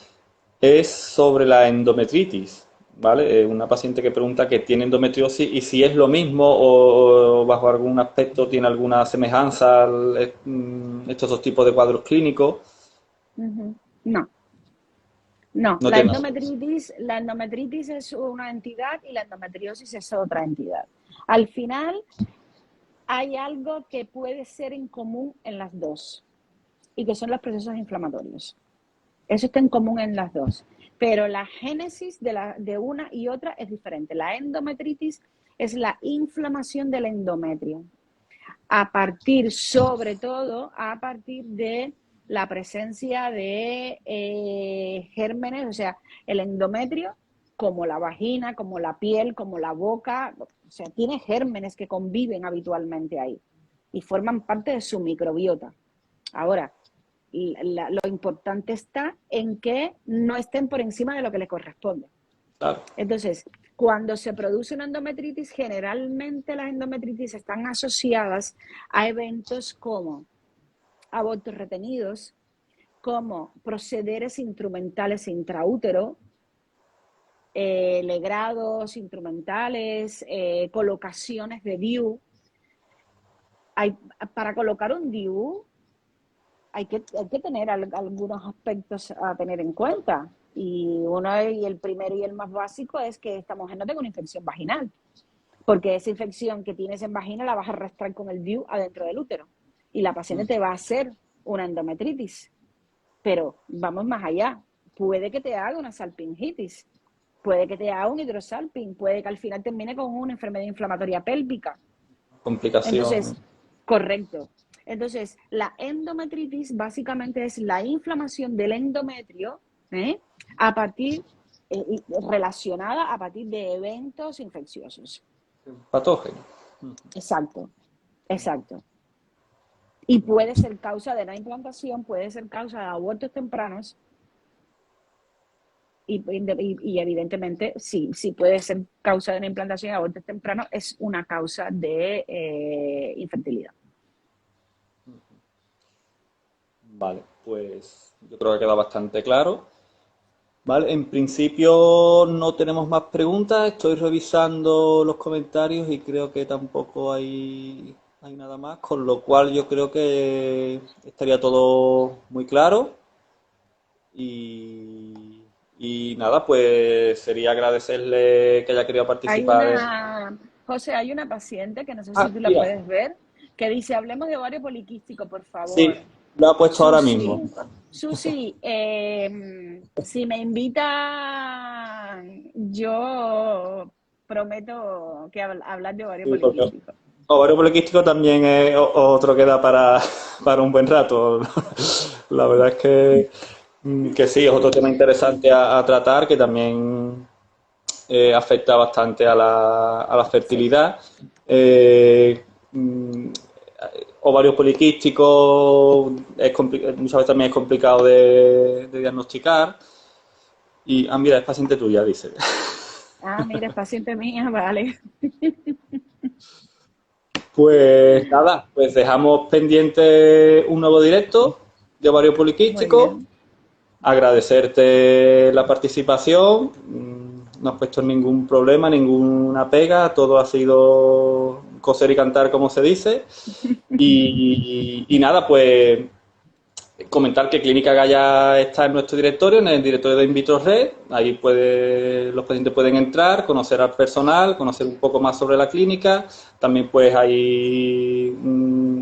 es sobre la endometritis, ¿vale? Una paciente que pregunta que tiene endometriosis y si es lo mismo o bajo algún aspecto tiene alguna semejanza a estos dos tipos de cuadros clínicos. No. No, No la tiene endometritis es una entidad y la endometriosis es otra entidad. Al final, hay algo que puede ser en común en las dos y que son los procesos inflamatorios. Eso está en común en las dos, pero la génesis de una y otra es diferente. La endometritis es la inflamación del endometrio, sobre todo a partir de la presencia de gérmenes, o sea, el endometrio, como la vagina, como la piel, como la boca, o sea, tiene gérmenes que conviven habitualmente ahí y forman parte de su microbiota. Ahora, lo importante está en que no estén por encima de lo que les corresponde. Claro. Entonces, cuando se produce una endometritis, generalmente las endometritis están asociadas a eventos como abortos retenidos, como procederes instrumentales intraútero, legrados instrumentales, colocaciones de DIU. Para colocar un DIU hay que tener algunos aspectos a tener en cuenta. Y el primero y el más básico es que esta mujer no tenga una infección vaginal, porque esa infección que tienes en vagina la vas a arrastrar con el DIU adentro del útero y la paciente te va a hacer una endometritis. Pero vamos más allá, puede que te haga una salpingitis, puede que te haga un hidrosalping, puede que al final termine con una enfermedad inflamatoria pélvica. Complicación. Entonces, correcto. Entonces, la endometritis básicamente es la inflamación del endometrio relacionada a partir de eventos infecciosos. Patógeno. Exacto. Y puede ser causa de no implantación, puede ser causa de abortos tempranos y evidentemente sí puede ser causa de una implantación y abortos tempranos, es una causa de infertilidad. Vale, pues yo creo que queda bastante claro. Vale, en principio no tenemos más preguntas, estoy revisando los comentarios y creo que tampoco hay nada más, con lo cual yo creo que estaría todo muy claro y nada, pues sería agradecerle que haya querido participar. José, hay una paciente que no sé si tú la Mira. puedes ver, que dice, hablemos de ovario poliquístico, por favor. Sí, lo ha puesto ahora mismo. Susi, si me invita, yo prometo que hablar de ovario poliquístico. Ovario poliquístico también es otro que da para un buen rato. La verdad es que sí, es otro tema interesante a tratar que también afecta bastante a la fertilidad. Ovario poliquístico muchas veces también es complicado de diagnosticar. Y, mira, es paciente tuya, dice. Mira, es paciente mía, vale. Pues nada, pues dejamos pendiente un nuevo directo de ovario poliquístico. Agradecerte la participación. No has puesto ningún problema, ninguna pega. Todo ha sido coser y cantar, como se dice. Y nada, pues comentar que Clínica Gaia está en nuestro directorio, en el directorio de In Vitro Red. Ahí los pacientes pueden entrar, conocer al personal, conocer un poco más sobre la clínica. También pues hay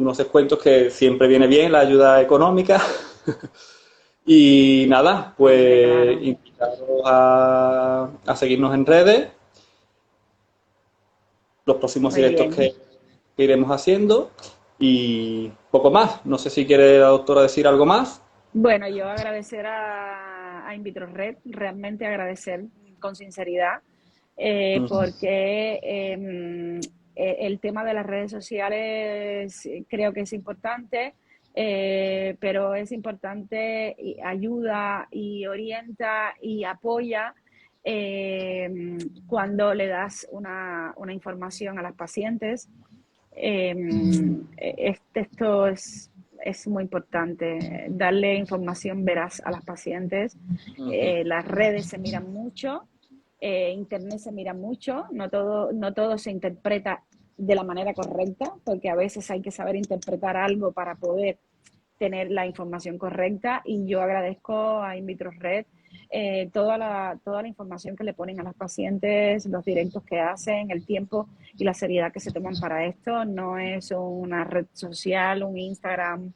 unos descuentos que siempre viene bien, la ayuda económica. Y nada, Hombre, pues claro. invitaros a seguirnos en redes, los próximos Muy directos bien. que iremos haciendo y poco más. No sé si quiere la doctora decir algo más. Bueno, yo agradecer a InvitroRed, realmente agradecer con sinceridad, porque el tema de las redes sociales creo que es importante, pero es importante, y ayuda y orienta y apoya cuando le das una información a las pacientes. Esto es muy importante, darle información veraz a las pacientes. Ujú. Las redes se miran mucho, Internet se mira mucho, no todo se interpreta de la manera correcta, porque a veces hay que saber interpretar algo para poder tener la información correcta, y yo agradezco a InvitroRed toda la información que le ponen a las pacientes, los directos que hacen, el tiempo y la seriedad que se toman para esto. No es una red social, un Instagram,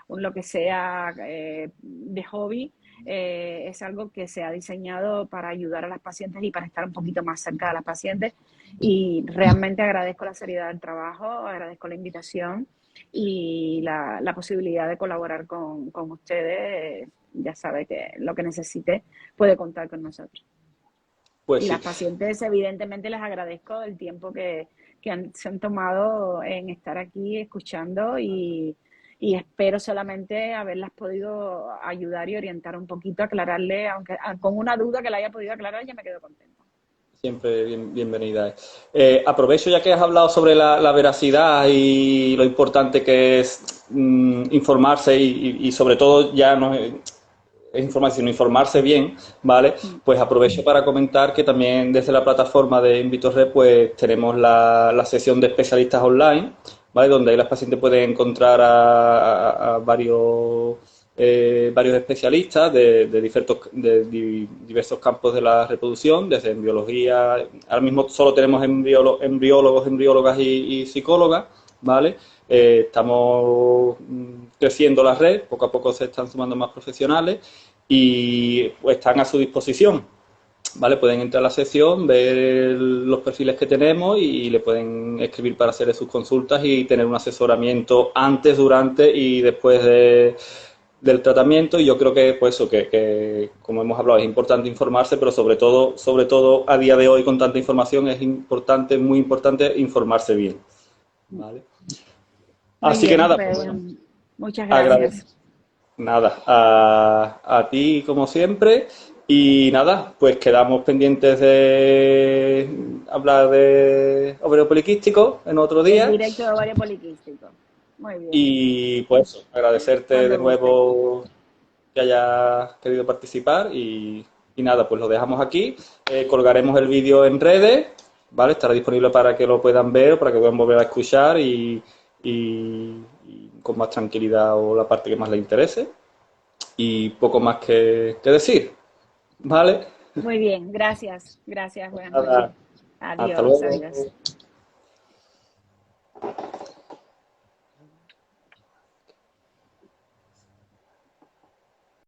un lo que sea de hobby. Es algo que se ha diseñado para ayudar a las pacientes y para estar un poquito más cerca de las pacientes, y realmente agradezco la seriedad del trabajo, agradezco la invitación y la posibilidad de colaborar con ustedes. Ya sabe que lo que necesite puede contar con nosotros. Pues Y sí, las pacientes, evidentemente, les agradezco el tiempo se han tomado en estar aquí escuchando, y espero solamente haberlas podido ayudar y orientar un poquito, aclararle, aunque con una duda que la haya podido aclarar, ya me quedo contenta. siempre bienvenida. Aprovecho ya que has hablado sobre la veracidad y lo importante que es informarse y sobre todo ya no es información, informarse bien, ¿vale? Mm. Pues aprovecho para comentar que también desde la plataforma de InvitroRed pues tenemos la sesión de especialistas online, ¿vale? Donde ahí las pacientes pueden encontrar a varios especialistas de diversos campos de la reproducción, desde embriología, ahora mismo solo tenemos embriólogos, embriólogas y psicólogas, ¿vale? Estamos creciendo la red, poco a poco se están sumando más profesionales y pues, están a su disposición. ¿Vale? Pueden entrar a la sección, ver los perfiles que tenemos y le pueden escribir para hacer sus consultas y tener un asesoramiento antes, durante y después del tratamiento. Y yo creo que, pues eso, que como hemos hablado, es importante informarse, pero sobre todo a día de hoy con tanta información es importante, muy importante informarse bien. ¿Vale? Muy Así que bien, nada, pues pues bueno, muchas agradezco. gracias. Nada, a ti como siempre y nada, pues quedamos pendientes de hablar de ovario poliquístico en otro El día directo de ovario poliquístico. Muy bien, y pues eso, agradecerte de cuando guste. nuevo que hayas querido participar y nada, pues lo dejamos aquí, colgaremos el vídeo en redes, ¿vale? Estará disponible para que lo puedan ver, para que puedan volver a escuchar y con más tranquilidad o la parte que más les interese. Y poco más que decir, ¿vale? Muy bien, gracias, gracias, buenas noches. Nada, hasta Adiós, luego. adiós.